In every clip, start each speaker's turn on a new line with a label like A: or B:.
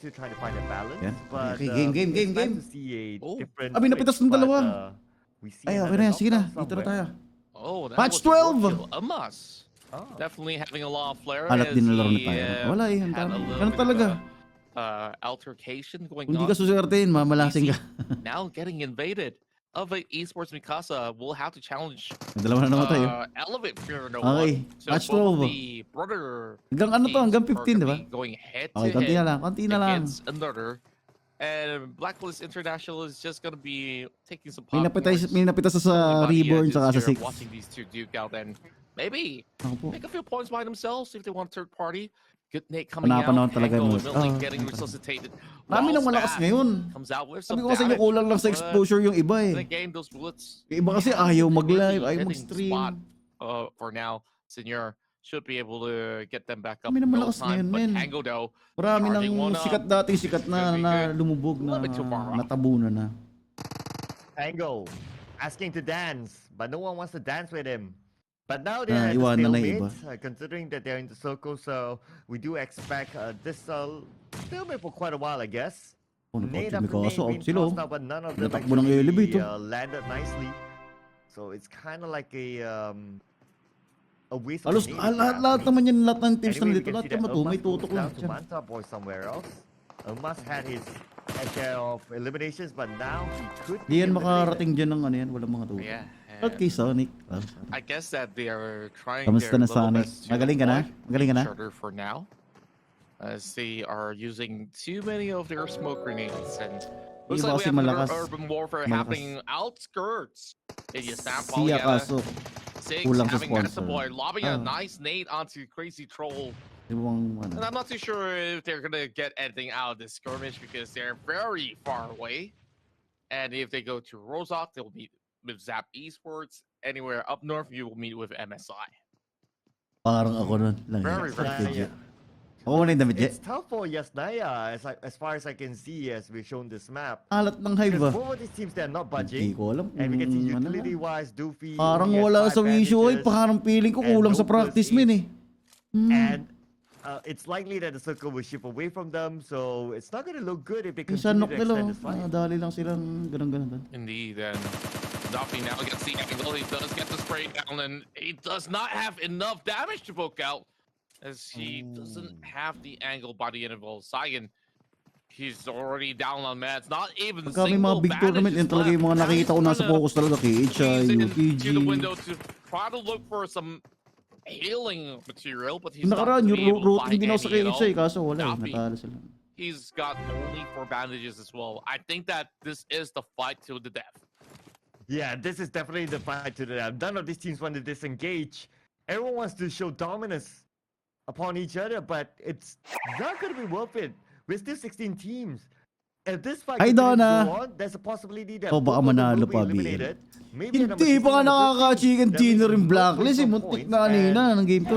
A: to trying to find a balance.
B: Yan.
A: But
B: Okay, game.
A: it's nice to see a different
B: Abi, napitas ng
A: switch,
B: dalawa.
A: we see
B: Ay, okay
A: another
B: na yan. Sige na.
A: knockdown
B: Dito na
A: somewhere.
B: tayo.
C: Oh, that
B: Match
C: was a road
B: 12.
C: kill. Amas. Definitely having a lot of flair.
B: Alat
C: as
B: din na laro na
C: he,
B: tayo. Wala eh. Ang
C: had a
B: dami.
C: little
B: Ganun
C: bit of
B: talaga.
C: Altercation going
B: Kung di
C: on.
B: ka susertein, mamalasing ka.
C: Now getting invaded. Of a esports Mikasa will have to challenge
B: Dalawa na naman tayo.
C: Elevate Fear No
B: Okay.
C: One. So
B: Match
C: both
B: 12.
C: of the brother
B: Hanggang ano to? Hanggang
C: teams are
B: 15, di ba?
C: gonna be going head to
B: Okay, konti na
C: head
B: lang. Konti na lang.
C: against another. And Blacklist International is just gonna be taking some
B: May napitas sa Reborn saka sa 6.
C: watching these two duke out and maybe
B: Ako po.
C: make a few points by themselves if they want third party. Good Nate coming
B: Panapanahon
C: out.
B: talaga
C: Echo
B: yung
C: immediately
B: most.
C: getting resuscitated.
B: Marami nang malakas ngayon.
C: Comes out with
B: Sabi
C: some
B: ko sa inyo,
C: damage,
B: kulang lang sa
C: but
B: exposure yung iba
C: in
B: eh.
C: the game, those bullets
B: Yung iba kasi ayaw mag-live,
C: really
B: ayaw
C: hitting the
B: mag-stream.
C: spot. For now, Senior should be able to get them back up.
B: Kami na
C: in no
B: malakas
C: time,
B: ngayon,
C: but
B: men.
C: Tango though,
B: Marami
C: charging one
B: nang
C: up.
B: sikat dati, sikat na,
C: Could be
B: na
C: good.
B: lumubog na,
C: Little bit too far off.
B: natabunan na.
A: Tango asking to dance, but no one wants to dance with him. But now they're at
B: iwanan na
A: the
B: yung
A: stalemate, considering that they're in the circle, so we do expect this stalemate for quite a while, I guess.
B: Oh,
A: Nade
B: napatid
A: after
B: may
A: nade
B: kaso, out
A: being
B: sila.
A: tossed out, but none of them
B: Natakbo ng
A: actually
B: elevator.
A: landed nicely. So it's kind of like a waste
B: Alos,
A: of
B: lahat naman yan, lahat ng teams na
A: Anyway, we
B: dito,
A: can
B: lahat
A: see that
B: naman to, may
A: Elmas goes
B: tutok lang
A: down to
B: siya.
A: Manta Boy somewhere else. Elmas had his share of eliminations, but now he could
B: Di yan
A: be eliminated.
B: makarating dyan ng ano yan, walang mga tutok.
C: Yeah.
B: At kay Sonic.
C: I guess that they are trying
B: Kamusta
C: their
B: na,
C: level
B: Sonic?
C: best to
B: Magaling ka na?
C: avoid
B: Magaling ka na?
C: each other for now, as they are using too many of their smoke grenades and looks
B: Iba
C: like we
B: kasi
C: have another
B: malakas.
C: urban warfare
B: Malakas.
C: happening outskirts. It is Sam
B: Siya kaso,
C: Six
B: kulang sa
C: having Manta
B: sponsor.
C: Boy lobbing a
B: Ah.
C: nice nade onto Crazy Troll.
B: ibang
C: And
B: ano.
C: I'm not too sure if they're gonna get anything out of this skirmish because they're very far away. And if they go to Rozak, they'll meet with Zap Esports. Anywhere up north, you will meet with MSI.
B: Parang ako nun. Lang,
C: Very, very
B: legit. Ako muna yung damit,
A: It's
B: Jet.
A: tough for Yasnaya, as far as I can see, as we've shown this map.
B: Alat ng hive
A: Because
B: ah.
A: both of these teams, they're not
B: Hindi
A: budging.
B: ko alam
A: And we can see
B: kung ano na.
A: utility-wise, Doofy.
B: Parang
A: he has
B: wala
A: 5
B: sa issue ay
A: bandages,
B: parang feeling ko
A: and
B: kulang sa
A: no plus
B: practice
A: 8.
B: min eh.
A: And it's likely that the circle will shift away from them, so it's not going to look good if they
B: Isa
A: continue
B: knock
A: to
B: nila
A: extend
B: oh.
A: this fight.
B: Dali lang silang ganun-ganun.
C: Indeed, and Duffy now gets the angle. He does get the spray down, and he does not have enough damage to poke out, as he doesn't have the angle by the interval. Cyan, he's already down on meds. Not even
B: Pagka may mga
C: single
B: big tournament, yan talaga yung mga nakikita ko nasa focus talaga. KHI, UTG.
C: to the window to try to look for some healing material, but he's not
B: Nakaraan,
C: gonna be
B: yung
C: able to
B: routing
C: find
B: din ako sa
C: any at all.
B: KHI, kaso wala eh.
C: Duffy.
B: Natalo sila.
C: He's got only 4 bandages as well. I think that this is the fight to the death.
A: Yeah, this is definitely the fight to the death. None of these teams want to disengage. Everyone wants to show dominance upon each other, but it's not going to be worth it. We're still 16 teams. If this fight
B: Hi,
A: continues to
B: Donna.
A: go on, there's a possibility that
B: Oh, baka
A: both of them
B: manalo
A: will be
B: pa,
A: eliminated. Maybe a number
B: Hindi
A: 16
B: pa nga
A: and a 15.
B: nakaka-chicken
A: That
B: dinner
A: means
B: yung
A: both
B: Blacklist eh.
A: will
B: Muntik
A: points
B: na kanina
A: and
B: ng game to.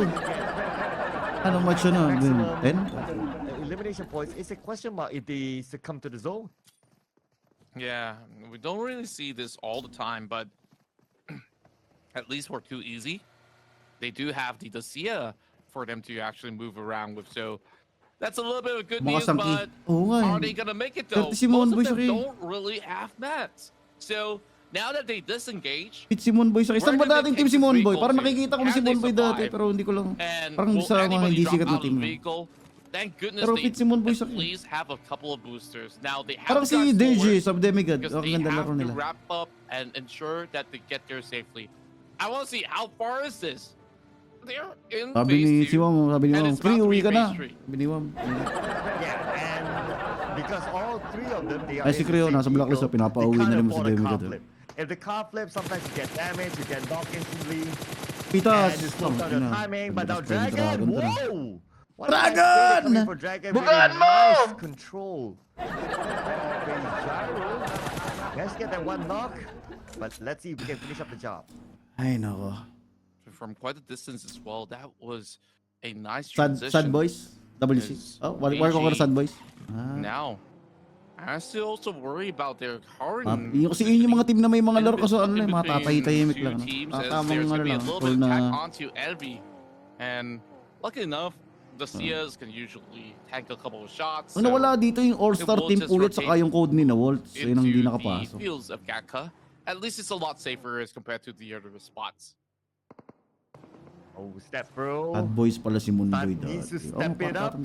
B: Anong match na?
A: maximum
B: 10?
A: elimination points. It's a question mark if they succumb to the zone.
C: Yeah, we don't really see this all the time, but at least for Too Easy, they do have the Dacia for them to actually move around with. So that's a little bit of good news,
B: Makasangki.
C: but
B: Oo nga
C: are
B: eh.
C: they gonna make it though?
B: Pero si Simon
C: Most
B: Boy
C: of them
B: sa akin.
C: don't really have mats. So now that they disengage,
B: Pit Simon Boy sa isang ba
C: Where do
B: dating
C: they
B: team
C: take
B: Simon
C: this
B: Boy?
C: vehicle
B: Parang
C: to?
B: nakikita ko ni
C: Can
B: Simon
C: they
B: Boy dati
C: survive?
B: pero hindi ko lang.
C: and
B: Parang
C: will
B: sa mga
C: anybody
B: hindi
C: drop
B: sikat na
C: out of
B: team
C: the
B: lang.
C: vehicle? Thank goodness
B: Pero
C: they
B: Pit Simon Boy
C: at
B: sa akin.
C: least have a couple of boosters. Now they have
B: Parang
C: the
B: si
C: guys
B: DJ
C: forward,
B: sa Demigod.
C: because
B: Ang
C: they
B: ganda
C: have
B: laro
C: to
B: nila.
C: wrap up and ensure that they get there safely. I want to see how far is this? They're in
B: Sabi ni
C: phase
B: si
C: 2.
B: Wam, sabi ni
C: and
B: Wam,
C: it's
B: free
C: about to
B: uwi
C: be
B: ka na.
C: phase 3.
B: Sabi ni Wam.
A: Yeah, and because all 3 of them, they are
B: Ay, si
A: in the
B: Creo,
A: same
B: nasa blacklist,
A: vehicle,
B: pinapauwi
A: they
B: na
A: can't
B: rin mo si
A: afford a
B: Demi
A: car
B: Gato.
A: flip. If the car flips, sometimes you get damage, you get knocked instantly,
B: Pitas!
A: and it slows down your timing. But now Dragon, whoa! What a nice
B: Dragon!
A: play coming for Dragon with a
B: Bukan mo!
A: nice control. Very gyro. Let's get that one knock, but let's see if we can finish up the job.
B: Ay, nako.
C: From quite a distance as well. That was a nice
B: Sad,
C: transition.
B: sad boys? WC?
C: Is
B: Oh, wala ko
C: PG.
B: sad boys? Ah.
C: Now, I still also worry about their current.
B: Yung kasi yun yung mga team na may mga laro
C: Little
B: kaso
C: bit
B: ano eh, mga
C: between
B: tatay-tahimik
C: two
B: lang. No?
C: teams, as
B: Tatamang
C: there's
B: ano
C: gonna be a
B: lang,
C: little
B: full
C: bit of attack
B: na...
C: onto Envy. And lucky enough, the Sias can usually tank a couple of shots.
B: Ang nawala dito yung all-star
C: it will
B: team
C: just
B: ulit saka
C: rotate
B: yung code ni na Waltz. Yun ang hindi
C: into the
B: nakapasok.
C: fields of Gatka. At least it's a lot safer as compared to the other spots.
A: Oh, step bro.
B: Bad boys pala si Monboy
A: Start needs to
B: dati.
A: step it up.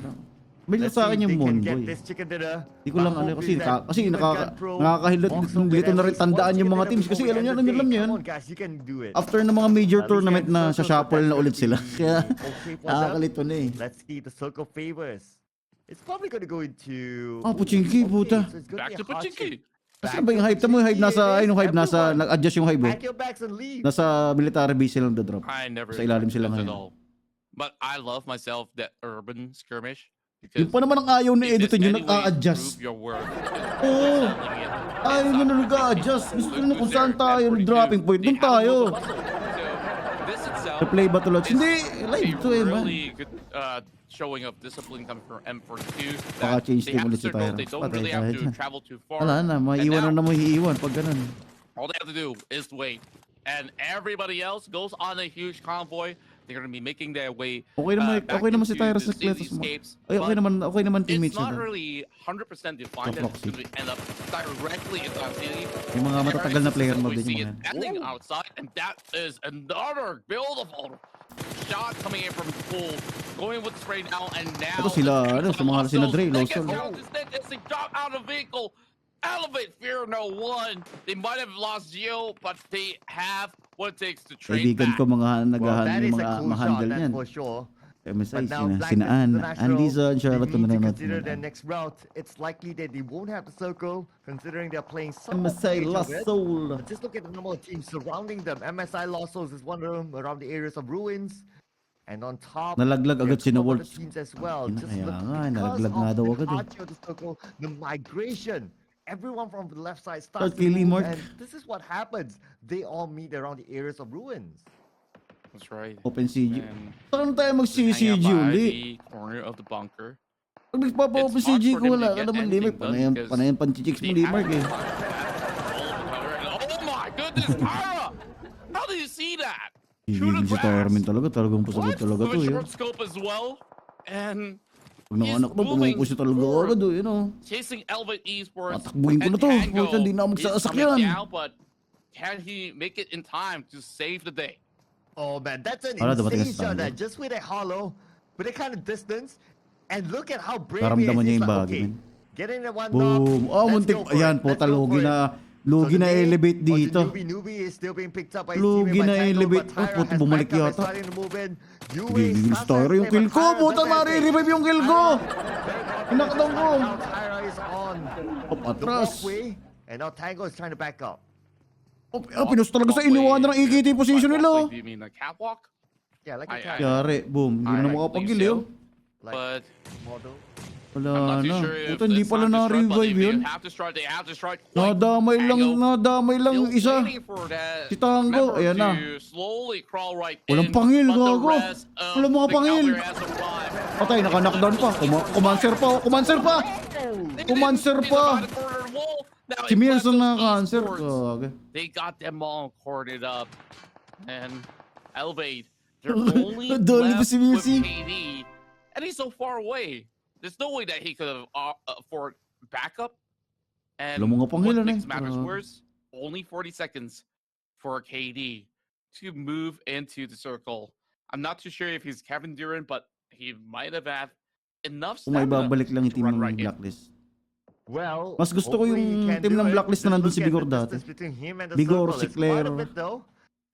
B: May
A: Let's
B: sa akin
A: see if
B: yung
A: they can get
B: Monboy.
A: this chicken dinner.
B: Hindi ko lang
A: My
B: ano
A: hope
B: kasi
A: is that even God Pro
B: nakakahilot
A: walks away
B: dito
A: at
B: na rin
A: least
B: tandaan
A: one
B: yung mga
A: chicken
B: teams
A: dinner
B: kasi
A: before we
B: alam
A: end the
B: niyo
A: day.
B: yan.
A: Come on guys, you can do it.
B: After ng mga major
A: At least
B: tournament
A: yan,
B: na
A: circle,
B: sa shuffle
A: that's
B: na ulit
A: gonna
B: sila.
A: be
B: Kaya
A: okay for them.
B: nakakalito na eh.
A: Let's see the circle favors. It's probably gonna go into
B: Oh, Puchinki, puta.
A: so it's gonna
C: Back
A: be
C: to
A: a hot
C: Pachinki.
A: shot.
B: Saan ba yung hype? Tamo yung hype nasa, ayun yung hype nasa,
A: Everyone,
B: nag-adjust yung hype eh.
A: pack your bags and leave.
B: Nasa military base silang drop.
C: I never
B: Sa ilalim sila
C: expected
B: ngayon.
C: at all. But I love myself that urban skirmish.
B: Yung pa naman ang ayaw na
C: if
B: editor
C: there's
B: nyo,
C: any way to
B: nag-a-adjust.
C: prove your worth,
B: Oo.
C: selling it,
B: Ayaw
C: it's
B: nyo
C: not
B: na nag-a-adjust. Gusto nyo na kung saan tayo, dropping point,
C: They
B: dun
C: haven't
B: tayo.
C: moved the muscle. So this itself
B: Replay battle lots.
C: is
B: Hindi, live
C: a
B: to eh man.
C: really good showing of discipline coming from M42.
B: Baka change
C: They
B: team
C: have
B: ulit
C: to
B: si
C: circle,
B: Tyra.
C: they don't
B: Patay
C: really
B: tayo
C: have to
B: dyan.
C: travel too far.
B: Wala na, maiiwan na mo iiwan pag ganun.
C: All they have to do is wait. And everybody else goes on a huge convoy. They're going to be making their way
B: Okay
C: back
B: naman si
C: into
B: Tyra
C: the
B: sa classes mo.
C: cityscapes,
B: Ay, okay
C: but
B: naman
C: it's
B: teammates
C: not
B: na.
C: really 100% defined that it's
B: Proxy.
C: going to end up directly into our city.
B: Yung mga matatagal na player mo
C: We
B: din
C: see
B: yung
C: it
B: mga.
C: ending outside, and that is another beautiful shot coming in from the pool, going with the spray now, and now
B: Ito sila, ano, sumahal sila Dre,
C: They get
B: Lawson.
C: down instead as they drop out of the vehicle. Elevate Fear No One. They might have lost Gio, but they have what it takes to trade
B: Kaibigan
C: back.
B: ko mga
A: Well, that
B: naghahandle
A: is
B: yung
A: a
B: mga
A: cool shot,
B: mahandle
A: that's
B: niyan.
A: for sure.
B: MSI,
A: But now Blacklist
B: sinaan,
A: International,
B: Anlizan,
A: they
B: shoutout ko
A: need
B: na
A: to
B: rin
A: consider their
B: natin.
A: next route. It's likely that they won't have the circle, considering they're playing some
B: MSI Lost Soul.
A: But just look at the number of teams surrounding them. MSI Lost Souls is one of them around the areas of ruins. And on top,
B: Nalaglag
A: there are
B: agad si
A: two other
B: Waltz.
A: teams as well.
B: Ina,
A: Just
B: kaya
A: look,
B: nga,
A: because
B: nalaglag
A: of
B: nga daw
A: the
B: agad eh.
A: hierarchy of the circle, the migration. Everyone from the left side
B: Start
A: starts to
B: killing
A: move,
B: Mark.
A: and this is what happens. They all meet around the areas of ruins.
C: That's right.
B: Open CG.
C: And
B: Saan tayo
C: hang
B: mag-CG
C: out by
B: uli?
C: the corner of the bunker.
B: Pag nagpapa-open
C: It's hard
B: CG
C: for
B: ko,
C: them
B: wala
C: to
B: ka
C: get
B: naman
C: anything
B: limit.
C: done because
B: Panayan panchichicks mo,
C: they
B: Mark eh.
C: have oh my goodness, Tyra! How do you see that? Through the
B: Hihigil si
C: grass.
B: Tyramin talaga. Talagang pasagod talaga to
C: With a
B: eh.
C: short scope as well. And
B: Pag nanganak mo, pumupush talaga agad oh, yun oh.
C: chasing Elevate Esports.
B: Tatakbuhin ko na to.
C: and
B: Puta, hindi na ako
C: Tango is coming
B: magsasakyan.
C: down, but can he make it in time to save the day?
A: Oh man, that's an
B: Wala, dumating
A: insane
B: sa
A: shot.
B: tango.
A: That just with a hollow, with a kind of distance, and look at how brave he is.
B: Naramdaman niya
A: He's
B: yung
A: like,
B: bagay,
A: okay,
B: man.
A: getting the one
B: Boom.
A: knock.
B: Oh,
A: let's
B: muntik.
A: go for
B: Ayan,
A: it.
B: puta,
A: Let's go
B: lugi
A: for it.
B: lugi
A: So
B: na
A: the name
B: elevate
A: of the
B: dito.
A: newbie is still being picked up by his
B: Lugi
A: teammate
B: na
A: by Tango,
B: elevate.
A: but
B: Oh,
A: Tyra
B: puta,
A: has
B: bumalik
A: backup, is
B: yata.
A: starting to move in.
B: Gigil si Tyra yung kill ko. Puta, mare-revive yung kill ko. Knockdown ko.
A: Now Tyra is on
B: Up
A: the
B: atras.
A: walkway, and now Tango is trying to back up.
B: Oh, pinost talaga sa iniwanan ng EKT position nila.
C: Do you mean the catwalk?
A: Yeah, like a
C: I-
A: tag
B: Yari, boom. Hindi na
C: I
B: makapagil
C: believe
B: yun.
C: so.
A: like
C: But
A: model.
C: I'm
B: Wala
C: not too
B: na.
C: sure if
B: Puta, hindi
C: it's
B: pala
C: time to strike, but
B: na-revive
C: if
B: yun.
C: they have to strike, they have to strike quick.
B: Nadamay lang
C: Tango
B: yung isa.
C: still waiting for that
B: Si Tango,
C: member
B: ayan na.
C: to slowly crawl right
B: Walang
C: in,
B: pangil,
C: but the
B: gago.
C: rest of
B: Walang mga
C: the
B: pangil.
C: counter has arrived.
B: Patay, naka-knockdown pa. Kumanser pa. Kumanser pa. Kumanser pa. Si Mirson na cancer.
C: They got them all corded up. And Elevate, they're only
B: Nadali pa
C: left
B: si
C: with
B: Mirson.
C: KD. And he's so far away. There's no way that he could have afford backup. And
B: Alam mo nga
C: what
B: pangilan
C: makes
B: eh.
C: matters worse, only 40 seconds for KD to move into the circle. I'm not too sure if he's Kevin Durant, but he might have had enough
B: Kung may
C: stamina
B: babalik lang yung
C: to
B: team
C: run
B: ng
C: right in.
B: Blacklist.
A: Well,
B: Mas gusto ko
A: hopefully
B: yung
A: he can
B: team
A: do
B: ng
A: it.
B: Blacklist na
A: Just
B: nandun
A: look
B: si
A: at
B: Bigor
A: the
B: dati.
A: distance between him and the
B: Bigor,
A: circle.
B: si
A: It's quite a
B: Claire,
A: bit, though.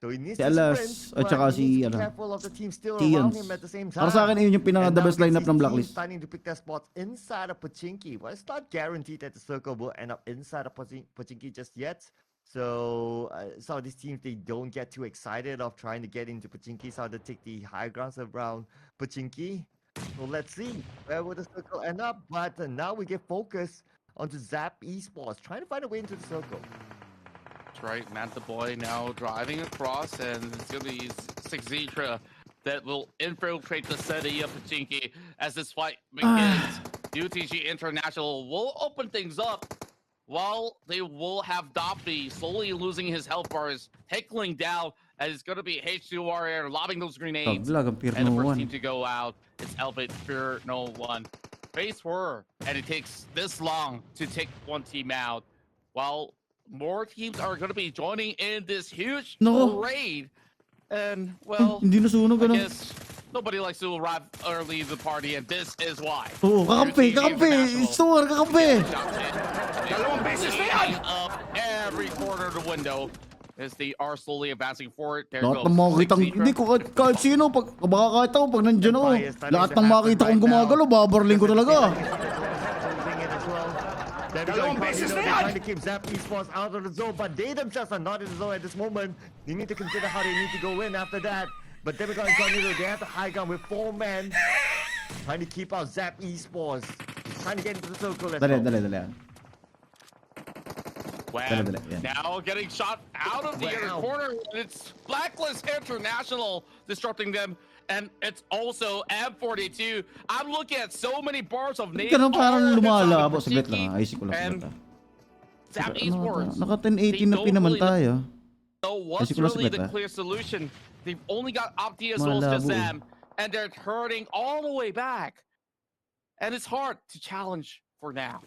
A: So he needs
B: si
A: to
B: Alas,
A: sprint,
B: at
A: but
B: saka
A: he needs
B: si,
A: to be
B: ano,
A: careful of the team still
B: si
A: around
B: Ians.
A: him at the same time.
B: Para sa akin, yun yung pinaka
A: And
B: the
A: now
B: best
A: we
B: lineup
A: see
B: ng
A: teams
B: Blacklist.
A: starting to pick their spots inside of Pachinki. Well, it's not guaranteed that the circle will end up inside of Pachinki just yet. So some of these teams, they don't get too excited of trying to get into Pachinki, so they take the high grounds around Pachinki. So let's see where will the circle end up. But now we get focused onto Zap Esports, trying to find a way into the circle.
C: That's right, Manta Boy now driving across, and it's going to be 6-Zitra that will infiltrate the city of Pachinki as this fight begins. UTG International will open things up, while they will have Doppy slowly losing his health bars, heckling down And it's going to be H2 Warrior lobbing those grenades.
B: Taglag ang Fear
C: And the
B: No
C: first team
B: One.
C: to go out is Elbit Fear No One. Phase 4, and it takes this long to take one team out. While more teams are going to be joining in this huge
B: No.
C: parade. And, well,
B: Hindi nasunog
C: I
B: ano.
C: guess nobody likes to arrive early in the party, and this is why.
B: Oo, kakampi, kakampi. Store, kakampi.
C: Up every corner of the window as they are slowly advancing forward. There
B: Lahat
C: goes
B: ng makikita,
C: Six
B: hindi ko kahit sino, baka kahit ako, pag nandiyan ako, lahat ng makikita kong gumagalo, babarling ko talaga.
A: They're trying to keep Zap Esports out of the zone, but they themselves are not in the zone at this moment. They need to consider how they need to go in after that. But Demigod and Tornado, they have the high ground with 4 men. Trying to keep out Zap Esports. Trying to get into the circle as well.
B: Dali.
C: Wow.
B: Yeah.
C: Now getting shot out of the other corner. It's BLACKLIST International disrupting them. And it's also M42. I'm looking at so many bars of names.
B: Ganun parang
C: all
B: lumalabo.
C: inside
B: Saglit lang, ayusin ko lang
C: and
B: saglit.
C: Zap Esports.
B: Naka 1080 na pinaman tayo.
C: So what's
B: Ayusin ko lang
C: really
B: saglit,
C: the clear solution? They've only got Opti as well as
B: Malabo
C: Shazam. And they're turning all the way back. And it's hard to challenge for now.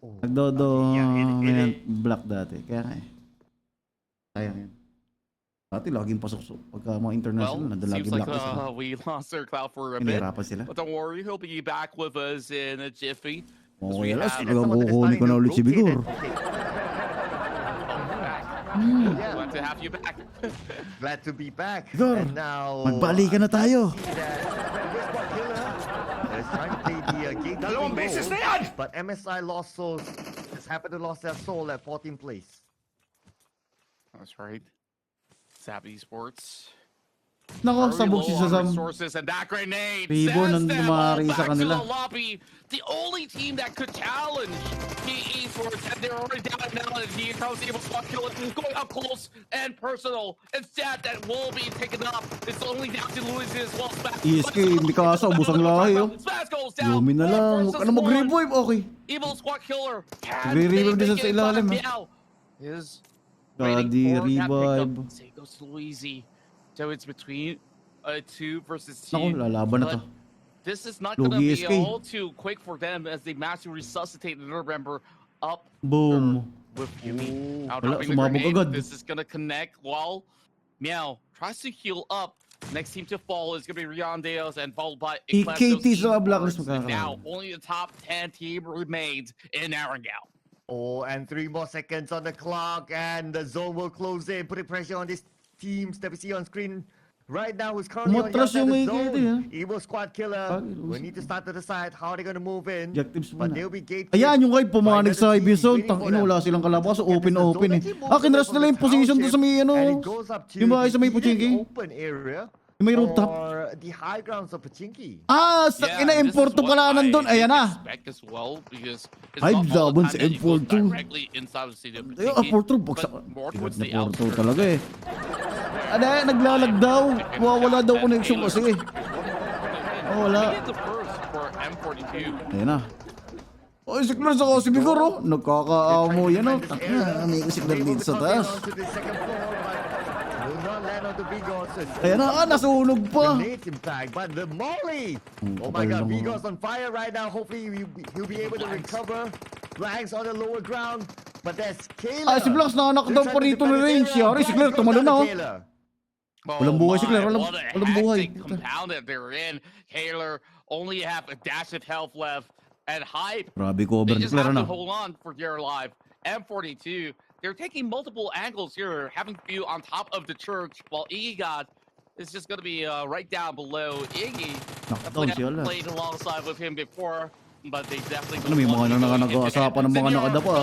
B: Nagdodo black dati. Kaya nga eh. Sayang yan. Dati laging pasok pagka mga international,
C: Well,
B: laging
C: seems like
B: blacklist.
C: we lost our cloud for a bit.
B: Pinahirapan sila.
C: But don't worry, he'll be back with us in a jiffy.
B: Okay, alas,
C: have-
B: talagang kukunin ko na ulit si Bigor.
C: Glad to have you back.
A: Glad to be back.
B: Igor,
A: And now,
B: magbalikan na tayo.
A: Is trying to play the gatekeeping role, but MSI lost souls. Just happened to lost their soul at 14th place.
C: That's right. Zap Esports.
B: Nako,
C: Very
B: sabog si
C: low on
B: Shazam.
C: resources, and that grenade
B: Ribo
C: sends
B: nang
C: them
B: dumari
C: all
B: sa
C: back to
B: kanila.
C: the lobby. The only team that could challenge PE Esports, and they're already down now, and he comes able to kill it, going up close and personal. Instead, that will be taken up. It's only down to Luis as well.
B: ESK, hindi ka asa, ubos ang lahi, oh.
C: Smash goes down.
B: Lumi na lang, huwag ka na mag-revive, okay.
C: Evil Squad Killer.
B: Nagre-revive din sa ilalim,
C: Is
B: Daddy, revive.
C: Say goes to Luigi. So it's between 2 versus 2.
B: Naku, lalaban na to.
C: But this is not going to
B: Lugi
C: be
B: SK.
C: all too quick for them as they manage to resuscitate another member up
B: Boom.
C: with Yumi. Now
B: Wala,
C: dropping the
B: sumabog
C: grenade.
B: agad.
C: This is going to connect while Meow tries to heal up. Next team to fall is going to be Riondeos and followed by
B: KT sa Blacklist
C: And
B: magkakaroon.
C: now only the top 10 team remains in Erangel.
A: Oh, and 3 more seconds on the clock, and the zone will close in, putting pressure on these teams that we see on screen right now. Who's currently on the
B: Umatras
A: outside of
B: yung
A: the
B: AKT,
A: zone. Evil Squad Killer.
B: Pag-
A: We need to start to decide how they're gonna move in.
B: Objectives
A: But
B: muna.
A: they'll be gate.
B: Ayan yung guide, pumanig sa IB zone. Tangina, wala silang kalaban. So open eh. Kinras nila yung position doon sa may ano. Yung bahay sa may Pochinki.
A: Open area.
B: Yung may rooftop.
A: Or the high grounds of Pochinki.
B: Sa ina-import to pala nandun. Ayan na.
C: Expect as well because it's
B: Ay,
C: not all the
B: laban
C: time
B: sa
C: that it goes
B: M42.
C: directly inside of the stadium.
B: Ay, Porto, bagsak.
C: But more towards
B: Na
C: the
B: Porto
C: outskirts.
B: talaga eh. Ano, naglalag daw. Wala daw connection kasi. Oh, wala.
C: We get the first for M42.
B: Ayan na. Oh, signal sa kasi Bigor oh. Nagkakaamo yan oh. Tangina, may signal dito sa taas. Ayan na, nasunog pa.
A: Grenades impact, but the Molly! Oh my
B: kapal
A: god,
B: ng mga-
A: Vigor's on fire right now. Hopefully he'll be able to recover. Flags on the lower ground, but there's Kayla.
B: Si Blanks nakakdown pa rito ng range. Yari, si Claire tumalo na oh. Walang buhay si Claire,
C: What a
B: walang buhay.
C: hectic compound that they're in. Kaler only have a dash of health left, and Hype,
B: Grabe cover
C: they
B: ni
C: just
B: Claire
C: have to
B: na.
C: hold on for dear life. M42, they're taking multiple angles here, having view on top of the church, while Iggy God is just going to be right down below Iggy.
B: Knockdown siya lang.
C: Played alongside with him before, but they definitely
B: Ano, may mga nag-aasapan ng mga nakadapa.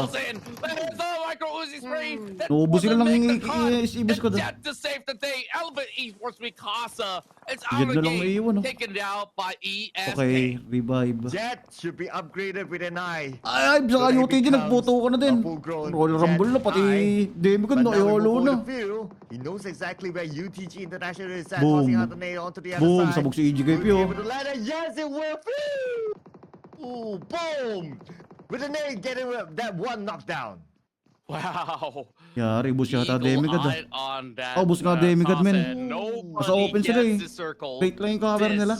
B: Naubos sila ng ibis ko doon.
C: To save the day, Elevate Esports Mikasa. It's
B: Jet
C: out
B: na
C: of
B: lang
C: game,
B: maiiwan, oh.
C: taken out by ESK.
B: Okay, revive.
A: Jet should be upgraded with an eye.
B: Ay, sa UTG nagputo ka na din. Royal Rumble na, pati Demigod na, ayolo na.
A: He knows exactly where UTG International is at.
B: Boom.
A: Tossing out the nade onto the other
B: Boom,
A: side.
B: sabog si EGKP
A: Will he be
B: oh.
A: able to land it? Yes, it will. Ooh, boom! With the nade getting that one knockdown.
C: Wow.
B: Yari, bus yata demigod ah.
C: Eagle-eyed on that,
B: Oh, bus nga demigod, men.
C: Sausage.
B: Nasa
C: Nobody
B: open sila eh.
C: gets the circle.
B: Straight lang yung cover nila.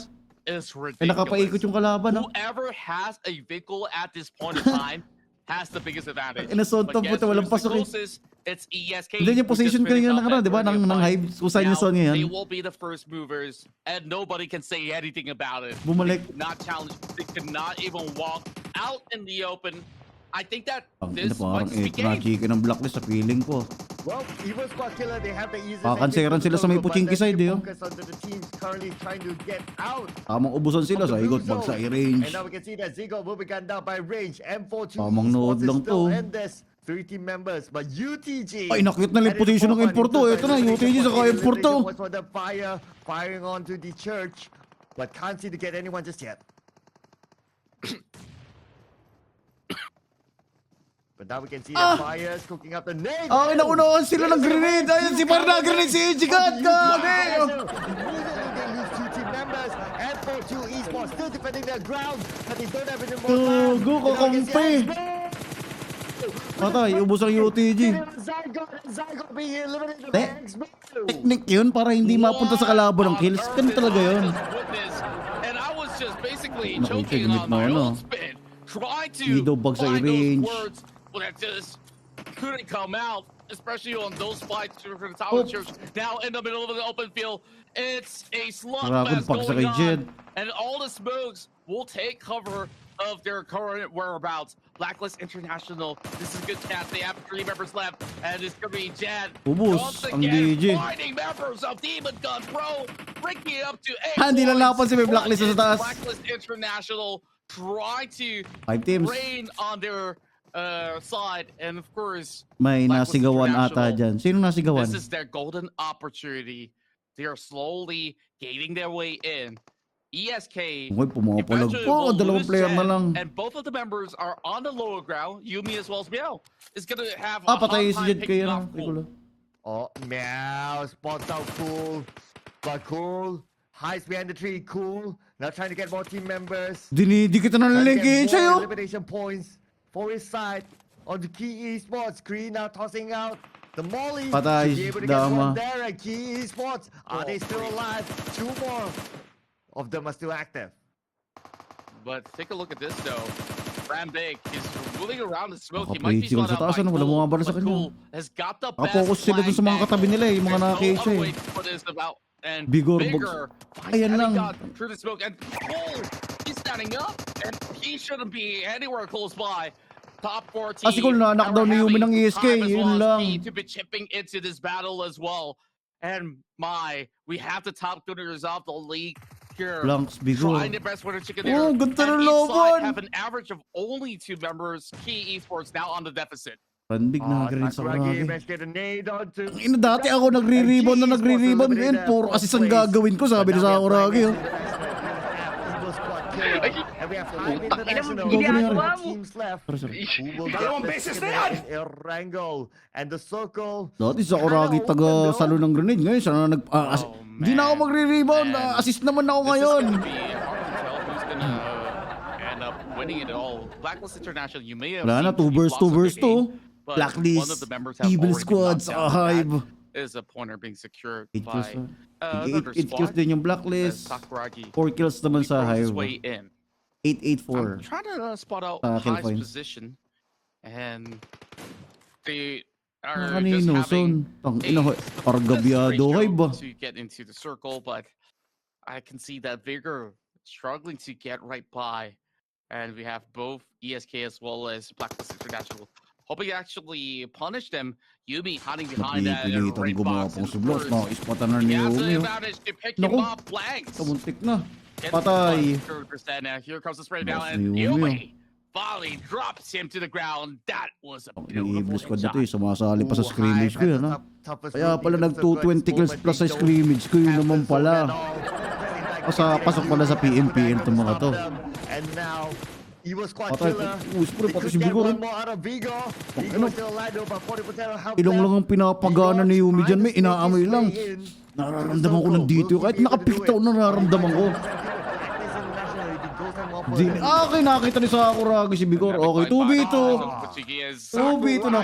C: This is
B: Eh, nakapaikot
C: ridiculous.
B: yung kalaban ah.
C: Whoever has a vehicle at this point in time has the biggest advantage.
B: Inasontong
C: But guess
B: puto, walang
C: who's the
B: pasok eh.
C: closest? It's ESK.
B: Hindi yung
C: who just
B: position
C: finished
B: kanina
C: off
B: nakaraan,
C: that
B: di ba?
C: earlier
B: Ng
C: fight.
B: Hive, kung saan yung
C: Now,
B: zone
C: they
B: ngayon.
C: will be the first movers, and nobody can say anything about it.
B: Bumalik.
C: Not challenge. They could not even walk out in the open. I think that
B: Ang ina,
C: this
B: parang
C: might be
B: ito na
C: game.
B: chicken ng blacklist sa feeling ko.
A: Well, Evil Squad Killer, they have the easiest
B: Kakanseran sila sa may Puchinki side eh. Oh.
A: focus on the teams currently trying to get out.
B: Tamang ubusan sila
A: of
B: sa
A: the blue
B: igot, bag sa
A: zone.
B: i-range.
A: And now we can see that Zigo will be gunned down by range. M42
B: Tamang
A: Esports
B: nood
A: is
B: lang
A: still
B: to.
A: in this. 3 team members, but UTG.
B: Ay, nakit na lang yung position ng M42. Ito na, UTG sa M42.
A: For the firing onto the church, but can't seem to get anyone just yet. But now we can see the fires cooking up the nade.
B: Ah, naunahan sila ng grenade. Ayun, si Barna, grenade si Ejigat. Kage!
A: Immediately they lose 2 team members. M42 Esports still defending their ground, but they don't have any more time.
B: Gago, kakampi. Patay, ubos ang UTG.
A: Zygo being eliminated
B: Te,
A: by X-Bow.
B: Technique yun para hindi mapunta sa kalaban ng kills. Ganun talaga yun.
C: And I was just basically
B: Nakita,
C: choking
B: limit
C: on
B: mo,
C: my
B: ano?
C: own spin, trying to
B: Ido, bag sa
C: find those
B: range.
C: words, but I just couldn't come out, especially on those fights for the Tower
B: Oh.
C: Church. Now in the middle of the open field, it's a
B: Dragon
C: slugfest
B: Pack sa
C: going
B: kay Jed.
C: on, and all the smokes will take cover of their current whereabouts. Blacklist International, this is a good cast. They have 3 members left, and it's gonna be Jad.
B: Ubus
C: Once
B: ang
C: again,
B: DJ.
C: finding members of Demon Gun Pro, breaking it up to 8
B: Hindi lang
C: points.
B: lapan si may Blacklist sa taas.
C: Blacklist International try to
B: 5 teams.
C: rain on their side, and of course,
B: May
C: Blacklist
B: nasigawan ata
C: International,
B: dyan. Sino nasigawan?
C: this is their golden opportunity. They are slowly gaining their way in. ESK
B: Uy, pumapalag
C: eventually
B: po.
C: will
B: Dalawang
C: lose
B: player na
C: Jen,
B: lang.
C: and both of the members are on the lower ground. Yumi as well as Meow is gonna have
B: Ah,
C: a
B: patay
C: hard
B: si
C: time
B: Jed
C: picking
B: kayo na.
C: off Cool.
A: Oh, meow, spots out cool. But cool. Hides behind the tree, cool. Now trying to get more team members.
B: Dinidikit na
A: Trying to
B: lang
A: get
B: sa'yo.
A: more elimination points for his side. On the Key Esports, Green now tossing out the Molly.
B: Patay,
A: to be able to get one
B: dama.
A: there. And Key Esports, are they still alive? 2 more of them are still active.
C: But take a look at this though. Ram Big is moving around the smoke. He might be
B: Nakaplay sila
C: spotted
B: sa
C: out
B: taas,
C: by
B: ano, wala
C: Cool,
B: bumabara sa
C: but
B: kanya.
C: Cool has got the best
B: Nakapokus sila dun sa mga
C: flag
B: katabi nila eh, mga
C: There's no
B: naka-case
C: other
B: eh.
C: way to put this about. And
B: Bigor,
C: Bigger
B: Ayan lang.
C: got through the smoke, and Cole, he's standing up, and he shouldn't be anywhere close by. Top 14.
B: Ah, si Cole na knockdown ni Yumi ng ESK, yun lang.
C: To be chipping into this battle as well. And we have the top gunners of the league here.
B: Blanks, Bigor.
C: Trying their best winner chicken
B: Oh,
C: dinner.
B: ganda
C: And
B: ng
C: each side
B: laban.
C: have an average of only 2 members. Key Esports now on the deficit.
B: Pandig na grenade sa
A: Sakuragi
B: karagi.
A: managed to get a nade onto.
B: Ang ina, dati ako nagre-rebound na nagre-rebound. Ngayon, puro assist ang gagawin ko, sabi ni Sakuragi. Oh.
A: And we have 5 international
B: ginagawa
A: teams left.
B: Sorry.
A: Who will
D: Dalawang
A: get
D: beses
A: this
D: na yan!
A: in Erangel and the circle.
B: Dati Sakuragi taga salo ng grenade. Ngayon, siya na Di na ako magre-rebound.
C: Man.
B: Assist naman ako
C: This is
B: ngayon.
C: gonna be hard to tell who's gonna end up winning it all. Blacklist International, you may have
B: Wala na,
C: seen
B: 2 verse
C: lost
B: 2
C: the
B: verse
C: game,
B: 2.
C: but one of
B: Blacklist,
C: the members have
B: Evil
C: already been
B: Squads,
C: knocked down.
B: Hive.
C: That is a pointer being secured
B: 8 kills
C: by
B: na.
C: another
B: 8 kills
C: squad.
B: din yung
C: As
B: Blacklist.
C: Sakuragi
B: 4 kills naman sa
C: throws his
B: Hive.
C: way in.
B: 8-8-4.
C: I'm trying to spot out
B: kill
C: Hive's
B: points.
C: position, and they are just
B: Kanino,
C: having
B: son? Tang ina, Argabyado, Hive.
C: to get into the circle, but I can see that Vigor struggling to get right by, and we have both ESK as well as Blacklist International hoping to actually punish them. Yumi hiding behind that
B: Napipilitan
C: right box.
B: gumapong
C: And
B: si
C: of
B: Blocks.
C: course,
B: Nakaispotan na
C: he
B: ni
C: has the
B: Yumi.
C: advantage to pick him
B: Naku.
C: up blanks.
B: Kamuntik na.
C: Gets
B: Patay.
C: 100% now. Here comes the spray down,
B: Nako,
C: and
B: si Yumi,
C: Yumi volley drops him to the ground. That was a
B: Evil
C: beautiful
B: Squad na to eh.
C: shot.
B: Sumasali pa sa scrimmage ko yun ha. Kaya pala nag 220 kills plus sa scrimmage ko yun naman pala. Pasok pala sa PMPL itong mga to.
A: And now, Evil Squad
B: Patay.
A: killer.
B: Uspre,
A: They
B: pati
A: could
B: si
A: get
B: Vigor.
A: one more out of Vigo. Vigo is still alive though, but 40% of health
B: Ilong
A: left.
B: lang ang pinapagana ni Yumi dyan. May inaamoy lang.
A: In.
B: Nararamdaman ko ng dito. Kahit nakapiktaw, nararamdaman ko. Okay, nakita ni Sakuragi si Bigor. Okay, 2v2. 2v2 na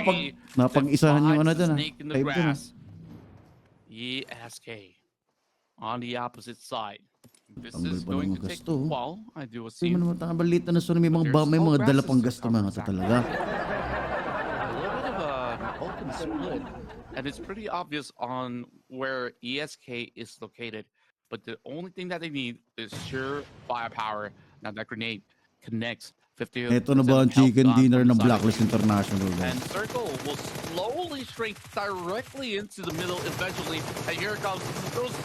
B: napag-isahan yung ano dyan. Type dyan.
C: ESK on the opposite side. This
B: Tanggal
C: is
B: pa
C: going
B: ng
C: to take
B: gasto.
C: a while. I do
B: Hindi mo
C: assume.
B: naman balita na may mga dala pang gasto mga ito talaga.
C: A little bit of an open split, and it's pretty obvious on where ESK is located. But the only thing that they need is sure firepower. Now that grenade connects 50.
B: Ito na ba ang chicken dinner ng Blacklist International?
C: And Circle will slowly shrink directly into the middle eventually. And here comes those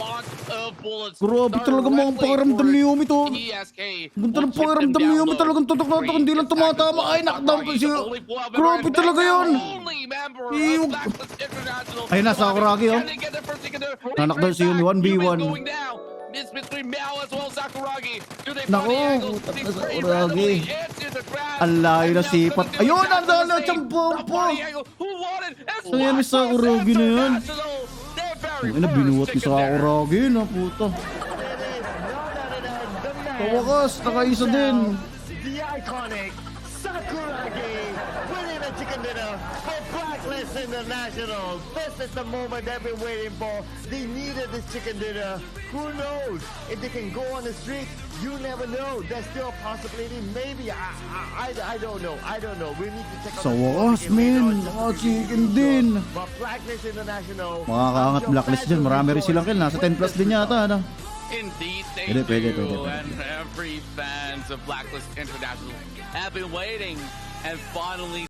C: launch of bullets.
B: Grabe talaga mga pakiramdam ni Yumi to.
C: ESK.
B: Ganda ng pakiramdam ni Yumi talagang tutok na tutok. Hindi lang tumatama. Ay, knockdown pa siya. Grabe talaga yun. Ay, nasa Sakuragi oh. Nanakdown si Yumi 1v1.
C: It's between Meow as well as Sakuragi. Do they
B: Nako, putak na Sakuragi. Ang layo na sipat. Ayun, ang dala siyang bomba. So yan, may Sakuragi na yan. Ay, binuwat ni Sakuragi na puta. Kawakas, nakaisa din.
A: The iconic Sakuragi winning the chicken dinner for Blacklist International. This is the moment they've been waiting for. They needed this chicken dinner. Who knows? If they can go on the streak, you never know. There's still a possibility. Maybe. I don't know. I don't know. We need to check out
B: Sa wakas, men. Naka-chicken din.
A: But Blacklist International.
B: Makakaangat Blacklist dyan. Marami rin silang kill. Nasa 10 plus din yata. Ano?
C: Indeed, they
B: Pwede.
C: do. And every fans of Blacklist International have been waiting and finally